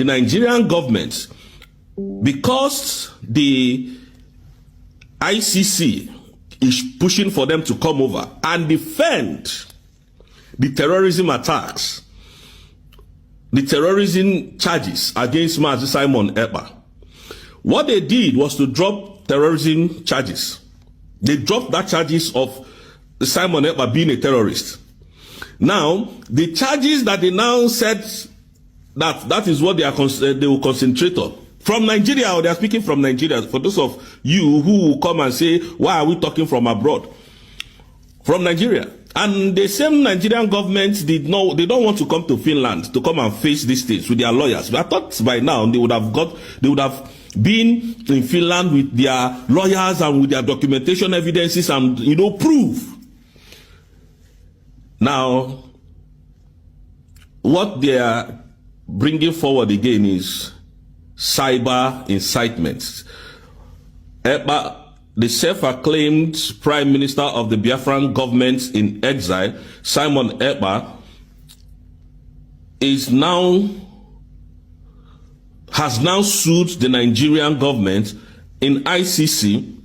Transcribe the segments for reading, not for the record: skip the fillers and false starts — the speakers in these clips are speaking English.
the Nigerian government, because the ICC is pushing for them to come over and defend the terrorism attacks, the terrorism charges against Mazi Simon Ekpa. What they did was to drop terrorism charges. They dropped that charges of Simon Ekpa being a terrorist. Now, the charges that they now said that is what they will concentrate on. From Nigeria, or they are speaking from Nigeria, for those of you who will come and say, why are we talking from abroad? From Nigeria. And the same Nigerian government they don't want to come to Finland to come and face these things with their lawyers. But I thought by now they would have been in Finland with their lawyers and with their documentation evidences and, proof. Now, what they are bringing forward again is cyber incitement. Ekpa, the self-acclaimed Prime Minister of the Biafran government in exile, Simon Ekpa, has now sued the Nigerian government in ICC.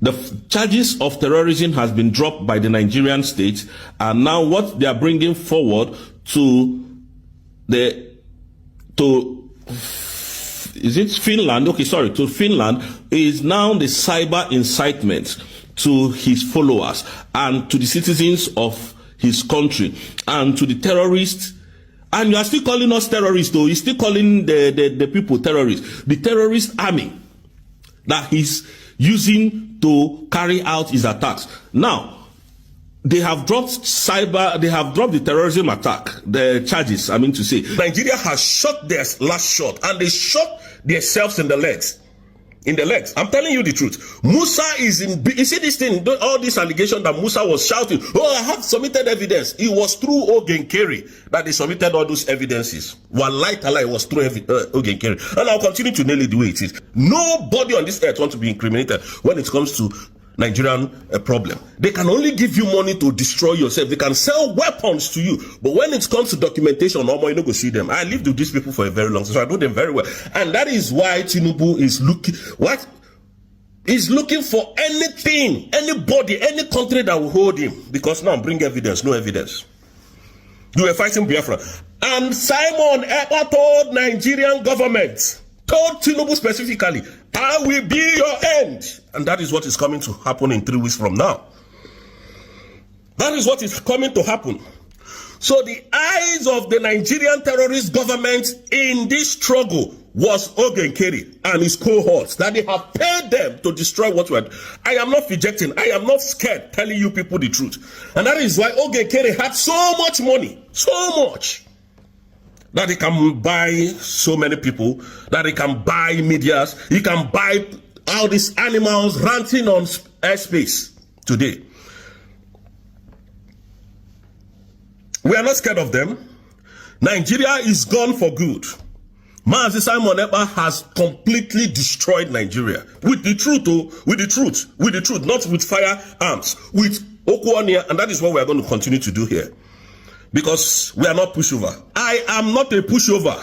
The charges of terrorism has been dropped by the Nigerian state, and now what they are bringing forward to Finland? Okay, sorry, to Finland is now the cyber incitement to his followers and to the citizens of his country and to the terrorists. And you are still calling us terrorists, though. You're still calling the people terrorists. The terrorist army that he's using to carry out his attacks. Now, they have dropped the terrorism attack, the charges, I mean to say. Nigeria has shot their last shot, and they shot themselves in the legs. I'm telling you the truth. Musa is in, you see this thing, all this allegation that Musa was shouting, oh, I have submitted evidence. It was through Ogenkeri that they submitted all those evidences. Wallahi Ta'ala, it was through Ogenkeri. And I'll continue to nail it the way it is. Nobody on this earth wants to be incriminated when it comes to Nigerian problem. They can only give you money to destroy yourself. They can sell weapons to you. But when it comes to documentation, you don't go see them. I lived with these people for a very long time, so I know them very well. And that is why Tinubu is looking, He's looking for anything, anybody, any country that will hold him. Because now bring evidence, no evidence. You were fighting Biafra. And Simon Ekpa told Nigerian government, told Tinubu specifically, I will be your end. And that is what is coming to happen in 3 weeks from now. That is what is coming to happen. So the eyes of the Nigerian terrorist government in this struggle was Ogenkeri and his cohorts, that they have paid them to destroy what we had. I am not rejecting, I am not scared telling you people the truth. And that is why Ogenkeri had so much money, so much, that he can buy so many people, that he can buy medias, he can buy all these animals ranting on airspace today. We are not scared of them. Nigeria is gone for good. Mazi Simon Ekpa has completely destroyed Nigeria. With the truth, with the truth, not with firearms, with Okuania, and that is what we are going to continue to do here. Because we are not pushover. I am not a pushover.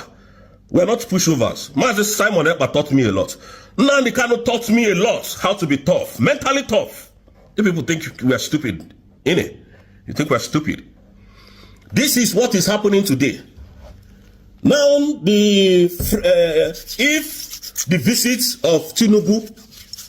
We are not pushovers. Mazi Simon Ekpa taught me a lot. Nandi Kanu taught me a lot how to be tough, mentally tough. The people think we are stupid, innit? You think we are stupid. This is what is happening today. Now, if the visit of Tinubu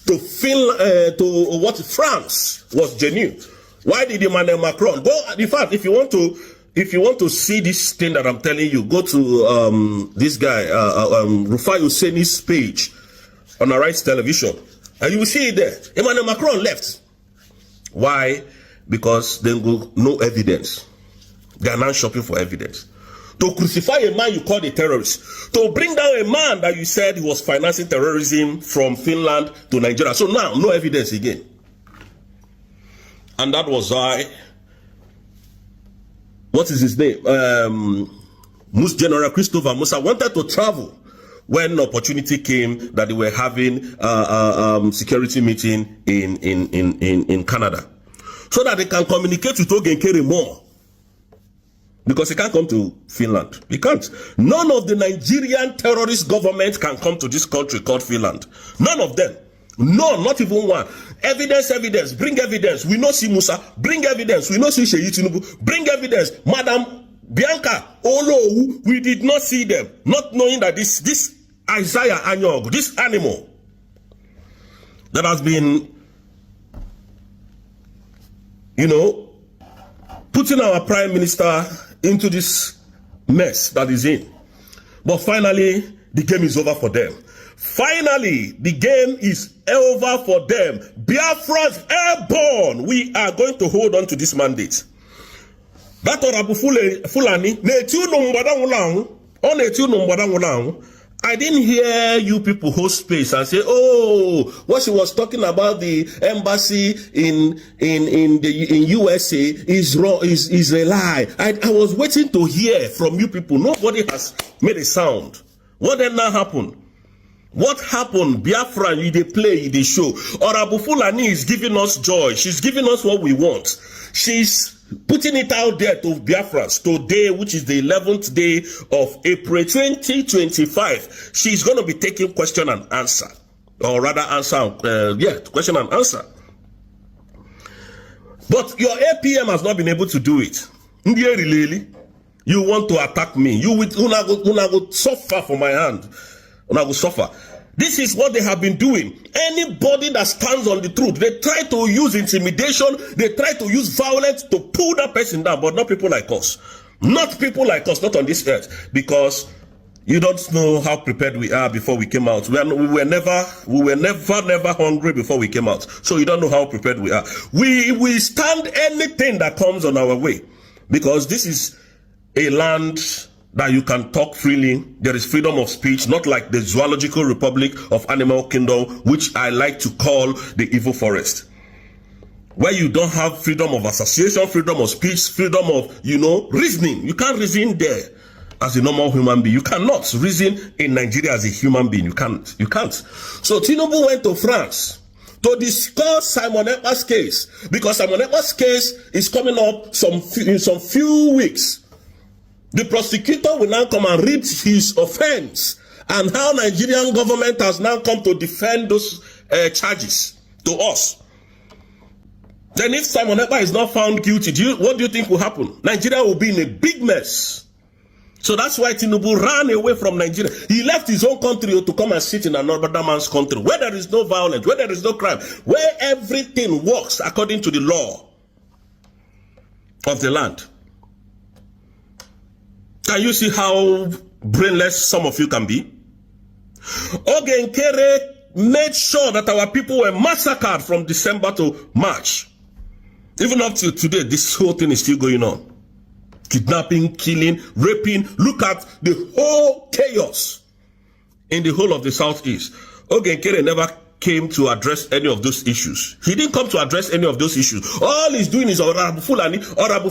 to France was genuine, why did Emmanuel Macron go? In fact, if you want to see this thing that I'm telling you, go to this guy Rufai Husseini's page on Arise Television, and you will see it there. Emmanuel Macron left. Why? Because they go no evidence. They are now shopping for evidence. To crucify a man you called a terrorist. To bring down a man that you said he was financing terrorism from Finland to Nigeria. So now, no evidence again. And that was why, what is his name? General Christopher Musa wanted to travel when opportunity came that they were having security meeting in Canada. So that they can communicate with Ogenkeri more. Because he can't come to Finland. He can't. None of the Nigerian terrorist government can come to this country called Finland. None of them. No, not even one. Evidence. Bring evidence. We know see Musa. Bring evidence. We know see Sheyi Tinubu. Bring evidence. Madam Bianca Olo, we did not see them. Not knowing that this Isaiah Anyog, this animal that has been, putting our prime minister into this mess that is in. But finally, the game is over for them. Finally, the game is over for them. Biafra's airborne. We are going to hold on to this mandate. That Orabu Fulani, I didn't hear you people hold space and say, oh, what she was talking about the embassy in USA is wrong, is a lie. I was waiting to hear from you people. Nobody has made a sound. What then now happened? What happened? Biafra, they play, they show. Orabu Fulani is giving us joy. She's giving us what we want. She's putting it out there to Biafrans today, which is the 11th day of April 2025. She's going to be taking question and answer. Or rather question and answer. But your APM has not been able to do it. You want to attack me. You will suffer for my hand. Una will suffer. This is what they have been doing. Anybody that stands on the truth, they try to use intimidation, they try to use violence to pull that person down, but not people like us. Not people like us, not on this earth. Because you don't know how prepared we are before we came out. We were never hungry before we came out. So you don't know how prepared we are. We stand anything that comes on our way. Because this is a land that you can talk freely. There is freedom of speech, not like the Zoological Republic of Animal Kingdom, which I like to call the evil forest, where you don't have freedom of association, freedom of speech, freedom of, reasoning. You can't reason there as a normal human being. You cannot reason in Nigeria as a human being. You can't. So Tinubu went to France to discuss Simon Ekpa's case, because Simon Ekpa's case is coming up in some few weeks. The prosecutor will now come and read his offense and how Nigerian government has now come to defend those charges to us. Then if Simon Ekpa is not found guilty, what do you think will happen? Nigeria will be in a big mess. So that's why Tinubu ran away from Nigeria. He left his own country to come and sit in another man's country, where there is no violence, where there is no crime, where everything works according to the law of the land. Can you see how brainless some of you can be? Ogenkere made sure that our people were massacred from December to March. Even up to today, this whole thing is still going on. Kidnapping, killing, raping. Look at the whole chaos in the whole of the Southeast. Ogenkere never came to address any of those issues. He didn't come to address any of those issues. All he's doing is Orabu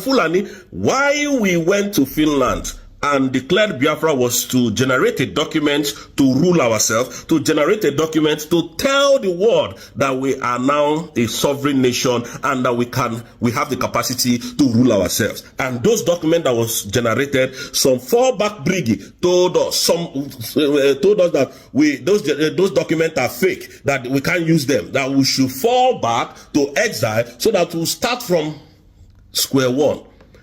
Fulani. Why we went to Finland and declared Biafra was to generate a document to rule ourselves, to generate a document to tell the world that we are now a sovereign nation and that we have the capacity to rule ourselves. And those documents that was generated, some fallback brigade told us that those documents are fake, that we can't use them, that we should fall back to exile so that we'll start from square one.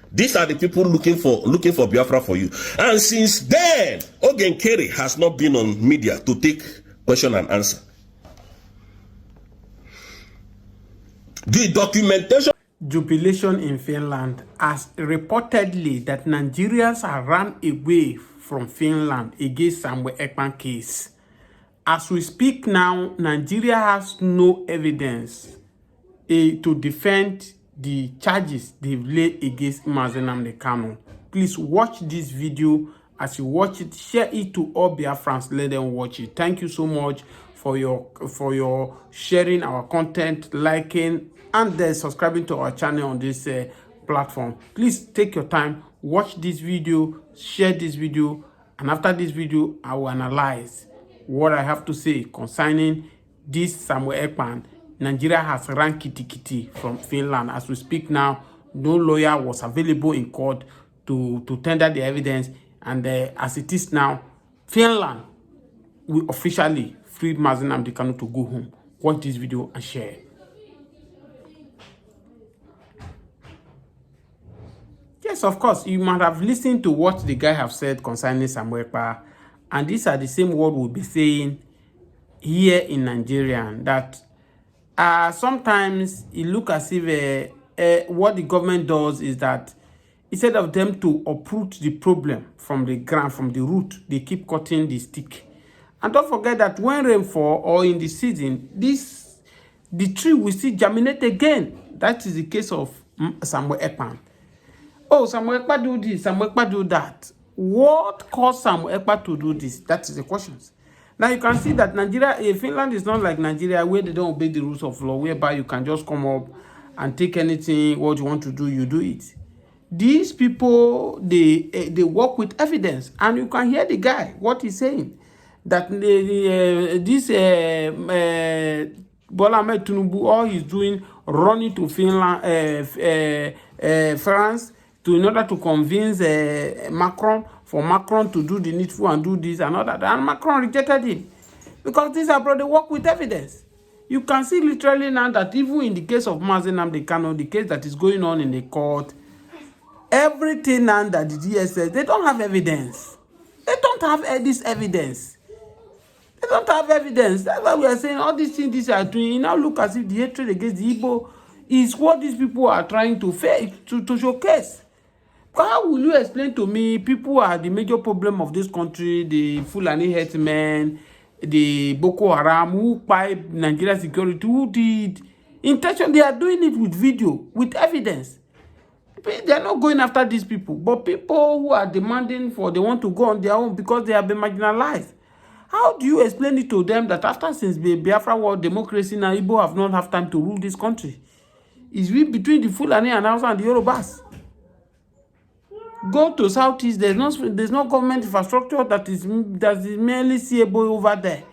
These are the people looking for Biafra for you. And since then, Ogenkere has not been on media to take question and answer. The documentation. Jubilation in Finland has reportedly that Nigerians have run away from Finland against Samuel Ekpa case. As we speak now, Nigeria has no evidence to defend the charges they've laid against Mazi Nnamdi Kanu. Please watch this video. As you watch it, share it to all Biafrans. Let them watch it. Thank you so much for your sharing our content, liking, and then subscribing to our channel on this platform. Please take your time, watch this video, share this video, and after this video, I will analyze what I have to say concerning this Samuel Ekpa. Nigeria has ran kitty from Finland. As we speak now, no lawyer was available in court to tender the evidence. And as it is now, Finland will officially free Mazi Nnamdi Kanu to go home. Watch this video and share. Yes, of course, you might have listened to what the guy have said concerning Samuel Ekpa, and these are the same word we'll be saying here in Nigeria, that sometimes it look as if what the government does is that instead of them to uproot the problem from the ground, from the root, they keep cutting the stick. And don't forget that when rain fall or in the season, the tree will still germinate again. That is the case of Samuel Ekpa. Oh, Samuel Ekpa do this, Samuel Ekpa do that. What caused Samuel Ekpa to do this? That is the question. Now you can see that Finland is not like Nigeria, where they don't obey the rules of law, whereby you can just come up and take anything, what you want to do, you do it. These people, they work with evidence, and you can hear the guy, what he's saying, that Bola Ahmed Tinubu, all he's doing, running to Finland, France, in order to convince Macron, for Macron to do the needful and do this and all that. And Macron rejected him. Because these are they work with evidence. You can see literally now that even in the case of Mazi Nnamdi Kanu, the case that is going on in the court, everything now that the DSS, they don't have evidence. They don't have this evidence. They don't have evidence. That's why we are saying all these things these are doing. You now look as if the hatred against the Igbo is what these people are trying to fake, to showcase. How will you explain to me people are the major problem of this country, the Fulani herdsmen, the Boko Haram, who pipe Nigeria security, who did intention? They are doing it with video, with evidence. They are not going after these people, but people who are demanding for, they want to go on their own because they have been marginalized. How do you explain it to them that after since the Biafra war, democracy, now Igbo have not have time to rule this country? It's between the Fulani and Hausa and the Yorubas. Go to Southeast, there's no government infrastructure that is merely seeable over there.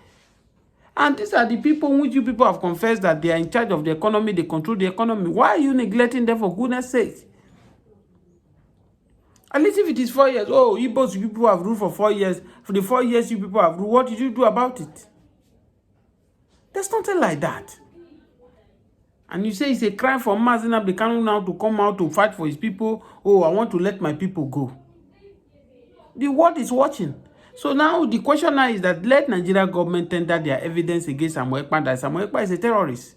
And these are the people which you people have confessed that they are in charge of the economy, they control the economy. Why are you neglecting them, for goodness sake? At least if it is 4 years, oh, Igbos people have ruled for 4 years. For the 4 years you people have ruled, what did you do about it? There's nothing like that. And you say it's a crime for Mazi Nnamdi Kanu now to come out to fight for his people. Oh, I want to let my people go. The world is watching. So now the question now is that let Nigeria government tender their evidence against Samuel Ekpa, that Samuel Ekpa is a terrorist.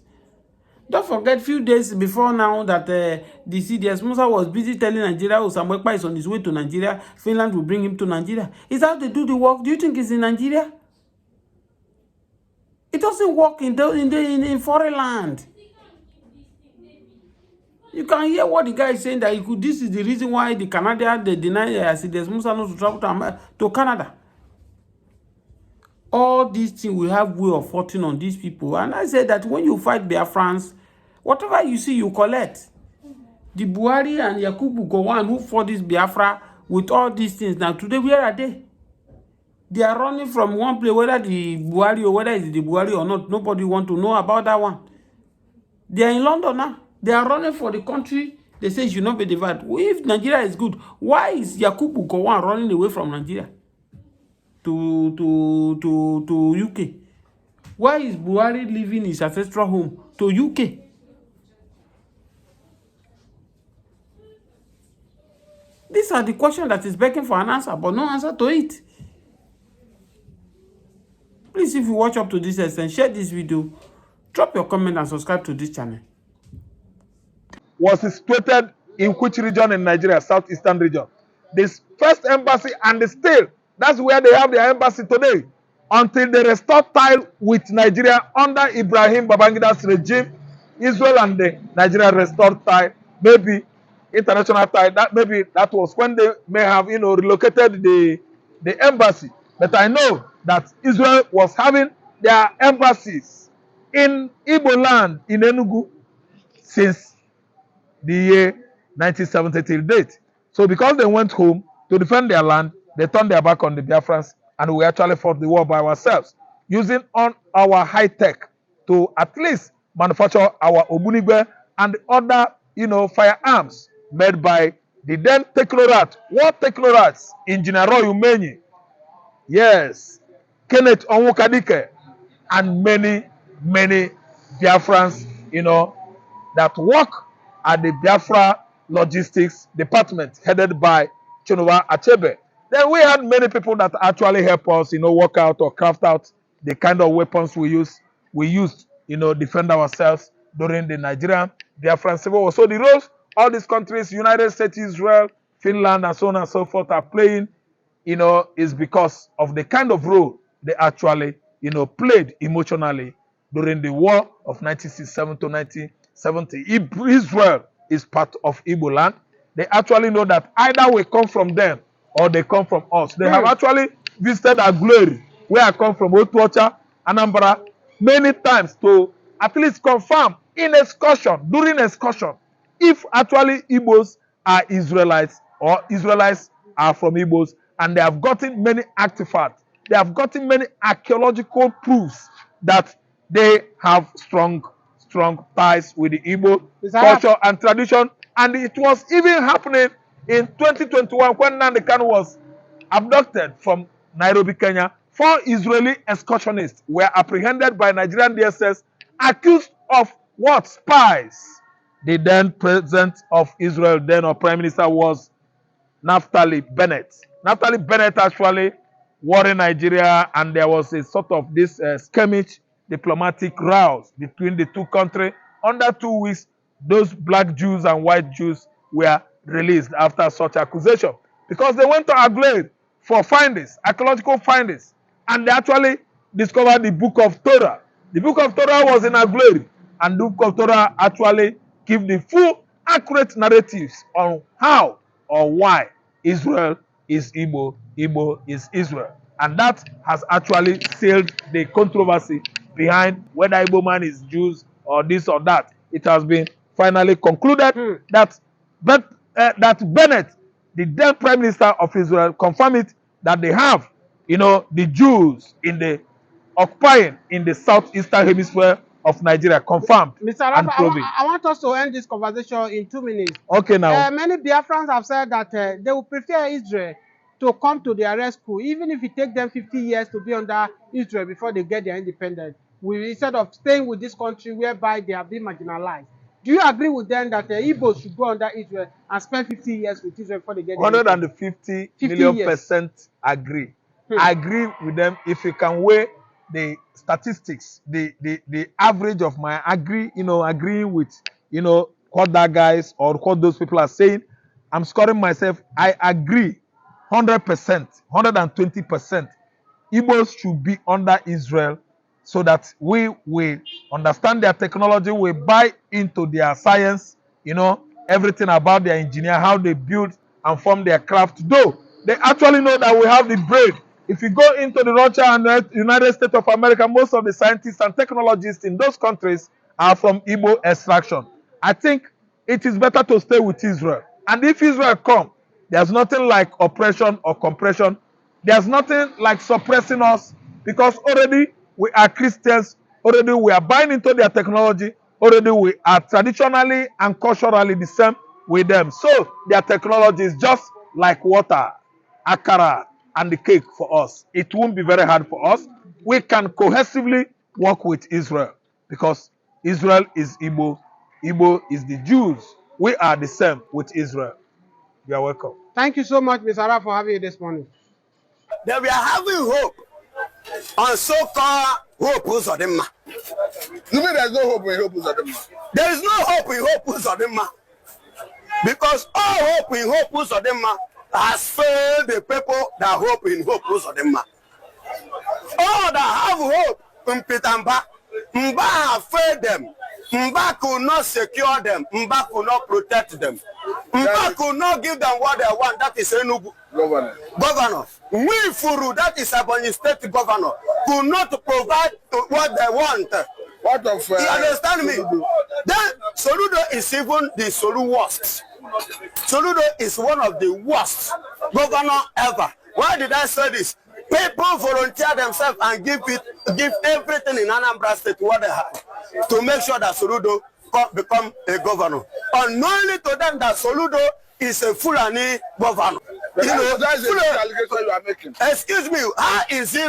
Don't forget, few days before now that the CDS Musa was busy telling Nigeria, oh, Samuel Ekpa is on his way to Nigeria. Finland will bring him to Nigeria. Is that how they do the work? Do you think it's in Nigeria? It doesn't work in foreign land. You can hear what the guy is saying, that this is the reason why the Canadian, they deny CDS Musa not to travel to Canada. All these things will have way of fighting on these people. And I said that when you fight Biafrans, whatever you see, you collect. The Buhari and Yakubu Gowon who fought this Biafra with all these things. Now today, where are they? They are running from one place, whether the Buhari or whether it's the Buhari or not. Nobody want to know about that one. They are in London now. They are running for the country. They say it should not be divided. If Nigeria is good, why is Yakubu Gowon running away from Nigeria to UK? Why is Buhari leaving his ancestral home to UK? These are the questions that is begging for an answer, but no answer to it. Please, if you watch up to this extent, share this video, drop your comment and subscribe to this channel. Was situated in which region in Nigeria? Southeastern region. This first embassy, and still, that's where they have their embassy today. Until they restore tie with Nigeria under Ibrahim Babangida's regime, Israel and the Nigeria restored tie, maybe international tie. Maybe that was when they may have, relocated the embassy. But I know that Israel was having their embassies in Igbo land in Enugu since the year 1970 till date. So because they went home to defend their land, they turned their back on the Biafrans, and we actually fought the war by ourselves, using on our high tech to at least manufacture our Obunigwe and other, firearms made by the then technocrat, war technocrats, Engineer Roy Umenyi, yes, Kenneth Onwukadike, and many, many Biafrans, that work at the Biafra Logistics Department headed by Chinuba Achebe. Then we had many people that actually help us, work out or craft out the kind of weapons we used, defend ourselves during the Nigerian Biafran Civil War. So the roles all these countries, United States, Israel, Finland, and so on and so forth, are playing, is because of the kind of role they actually, played emotionally during the war of 1967 to 1970. Israel is part of Igbo land. They actually know that either we come from them or they come from us. They have actually visited our glory, where I come from, Otuocha, Anambra, many times to at least confirm during excursion, if actually Igbos are Israelites or Israelites are from Igbos, and they have gotten many artifacts, they have gotten many archaeological proofs that they have strong ties with the Igbo culture and tradition. And it was even happening in 2021 when Nnamdi Kanu was abducted from Nairobi, Kenya. 4 Israeli excursionists were apprehended by Nigerian DSS, accused of what? Spies. The then president of Israel, then our prime minister, was Naftali Bennett. Naftali Bennett actually war in Nigeria, and there was a sort of this skirmish, diplomatic rows between the two countries. Under 2 weeks, those black Jews and white Jews were released after such accusation, because they went to Aguilera for findings, archaeological findings, and they actually discovered the book of Torah. The book of Torah was in Aguilera, and the book of Torah actually give the full, accurate narratives on how or why Israel is Igbo, Igbo is Israel. And that has actually sealed the controversy behind whether Igbo man is Jews or this or that. It has been finally concluded that Bennett, the then Prime Minister of Israel, confirmed it, that they have, the Jews occupying in the southeastern hemisphere of Nigeria, confirmed. Mr. Rafa, I want us to end this conversation in 2 minutes. Okay, now. Many Biafrans have said that they would prefer Israel to come to their rescue, even if it takes them 50 years to be under Israel before they get their independence, instead of staying with this country whereby they have been marginalized. Do you agree with them that the Igbos should go under Israel and spend 50 years with Israel before they get their independence? 150 million% agree. I agree with them. If you can weigh the statistics, the average of my agreeing with what that guys or what those people are saying, I'm scoring myself. I agree 100%, 120%. Igbos should be under Israel, so that we will understand their technology, we buy into their science, everything about their engineer, how they build and form their craft. Though they actually know that we have the brain. If you go into the Russia and United States of America, most of the scientists and technologists in those countries are from Igbo extraction. I think it is better to stay with Israel. And if Israel come, there's nothing like oppression or compression. There's nothing like suppressing us, because already we are Christians. Already we are buying into their technology. Already we are traditionally and culturally the same with them. So their technology is just like water, akara, and the cake for us. It won't be very hard for us. We can cohesively work with Israel, because Israel is Igbo. Igbo is the Jews. We are the same with Israel. You are welcome. Thank you so much, Mr. Ara, for having you this morning. That we are having hope on so-called hope Uzodimma. You mean there's no hope in hope Uzodimma? There is no hope in hope Uzodimma, because all hope in hope Uzodimma has failed the people that hope in hope Uzodimma. All that have hope in Pitamba, Mba have failed them. Mba could not secure them. Mba could not protect them. Mba could not give them what they want. That is Enugu governor. We Furu, that is Ebonyi State governor, could not provide what they want. What of you understand me? Then Soludo is even the worst. Soludo is one of the worst governor ever. Why did I say this? People volunteer themselves and give everything in Anambra State what they have to make sure that Soludo become a governor. Unknowingly to them that Soludo is a Fulani governor. But that is the allegation you are making. Excuse me, how is he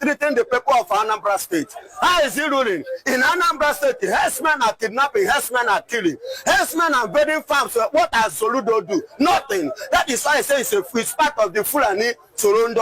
treating the people of Anambra State? How is he ruling? In Anambra State, herdsmen are kidnapping, herdsmen are killing, herdsmen are invading farms. What does Soludo do? Nothing. That is why I say it's part of the Fulani Soludo.